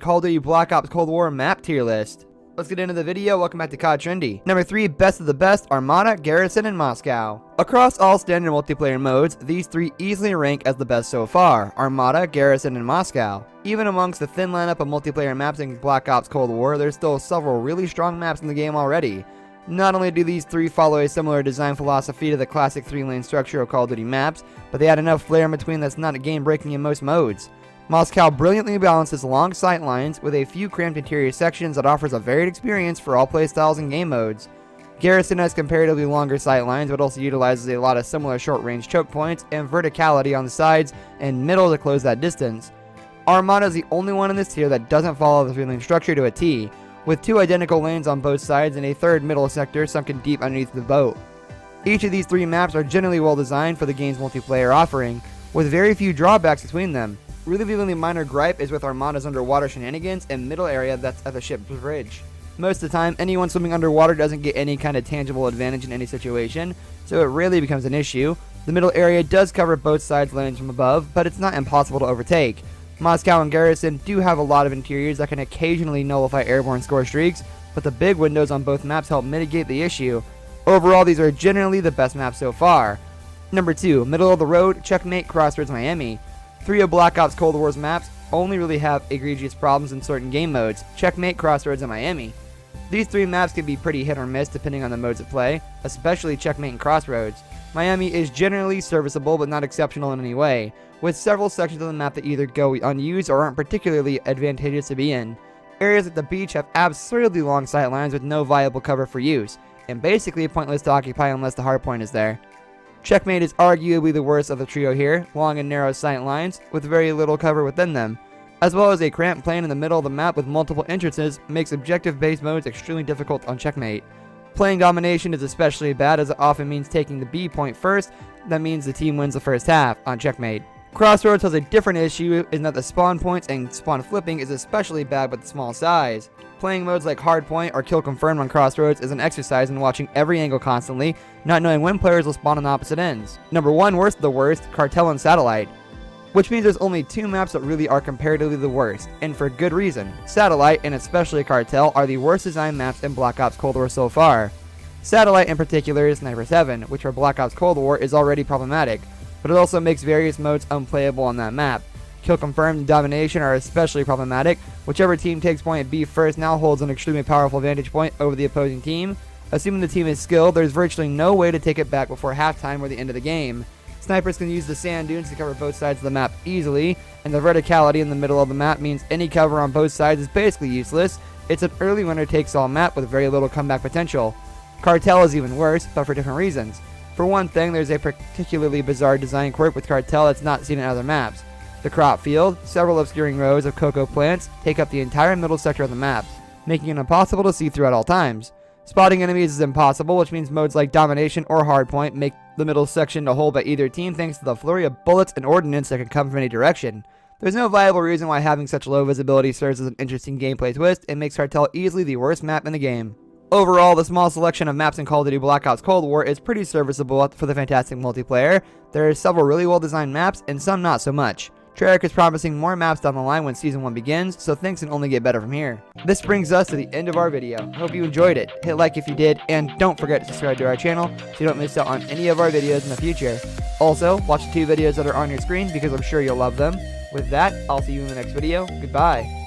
Call of Duty Black Ops Cold War map tier list. Let's get into the video. Welcome back to COD Trendy. Number 3, best of the best, Armada, Garrison, and Moscow. Across all standard multiplayer modes, these 3 easily rank as the best so far, Armada, Garrison, and Moscow. Even amongst the thin lineup of multiplayer maps in Black Ops Cold War, there's still several really strong maps in the game already. Not only do these 3 follow a similar design philosophy to the classic 3-lane structure of Call of Duty maps, but they add enough flair in between that's not game-breaking in most modes. Moscow brilliantly balances long sight lines with a few cramped interior sections that offers a varied experience for all playstyles and game modes. Garrison has comparatively longer sight lines but also utilizes a lot of similar short-range choke points and verticality on the sides and middle to close that distance. Armada is the only one in this tier that doesn't follow the 3-lane structure to a T, with 2 identical lanes on both sides and a third middle sector sunken deep underneath the boat. Each of these 3 maps are generally well designed for the game's multiplayer offering, with very few drawbacks between them. Really the only minor gripe is with Armada's underwater shenanigans and middle area that's at the ship's bridge. Most of the time, anyone swimming underwater doesn't get any kind of tangible advantage in any situation, so it rarely becomes an issue. The middle area does cover both sides lanes from above, but it's not impossible to overtake. Moscow and Garrison do have a lot of interiors that can occasionally nullify airborne score streaks, but the big windows on both maps help mitigate the issue. Overall, these are generally the best maps so far. Number 2, middle of the road, Checkmate, Crossroads, Miami. 3 of Black Ops Cold War's maps only really have egregious problems in certain game modes, Checkmate, Crossroads, and Miami. These 3 maps can be pretty hit or miss depending on the modes of play, especially Checkmate and Crossroads. Miami is generally serviceable but not exceptional in any way, with several sections of the map that either go unused or aren't particularly advantageous to be in. Areas at the beach have absurdly long sight lines with no viable cover for use, and basically pointless to occupy unless the hardpoint is there. Checkmate is arguably the worst of the trio here, long and narrow sight lines, with very little cover within them, as well as a cramped plane in the middle of the map with multiple entrances makes objective-based modes extremely difficult on Checkmate. Playing domination is especially bad as it often means taking the B point first, that means the team wins the first half on Checkmate. Crossroads has a different issue in that the spawn points and spawn flipping is especially bad with the small size. Playing modes like Hardpoint or Kill Confirmed on Crossroads is an exercise in watching every angle constantly, not knowing when players will spawn on opposite ends. Number 1, worst of the worst, Cartel and Satellite. Which means there's only 2 maps that really are comparatively the worst, and for good reason. Satellite, and especially Cartel, are the worst designed maps in Black Ops Cold War so far. Satellite in particular is Sniper 7, which for Black Ops Cold War is already problematic, but it also makes various modes unplayable on that map. Kill Confirmed and Domination are especially problematic. Whichever team takes point B first now holds an extremely powerful vantage point over the opposing team. Assuming the team is skilled, there's virtually no way to take it back before halftime or the end of the game. Snipers can use the sand dunes to cover both sides of the map easily, and the verticality in the middle of the map means any cover on both sides is basically useless. It's an early winner-takes-all map with very little comeback potential. Cartel is even worse, but for different reasons. For one thing, there's a particularly bizarre design quirk with Cartel that's not seen in other maps. The crop field, several obscuring rows of cocoa plants, take up the entire middle sector of the map, making it impossible to see through at all times. Spotting enemies is impossible, which means modes like Domination or Hardpoint make the middle section to hold by either team thanks to the flurry of bullets and ordnance that can come from any direction. There's no viable reason why having such low visibility serves as an interesting gameplay twist and makes Cartel easily the worst map in the game. Overall, the small selection of maps in Call of Duty Black Ops Cold War is pretty serviceable for the fantastic multiplayer. There are several really well designed maps and some not so much. Treyarch is promising more maps down the line when Season 1 begins, so things can only get better from here. This brings us to the end of our video. I hope you enjoyed it. Hit like if you did, and don't forget to subscribe to our channel so you don't miss out on any of our videos in the future. Also, watch the 2 videos that are on your screen because I'm sure you'll love them. With that, I'll see you in the next video. Goodbye.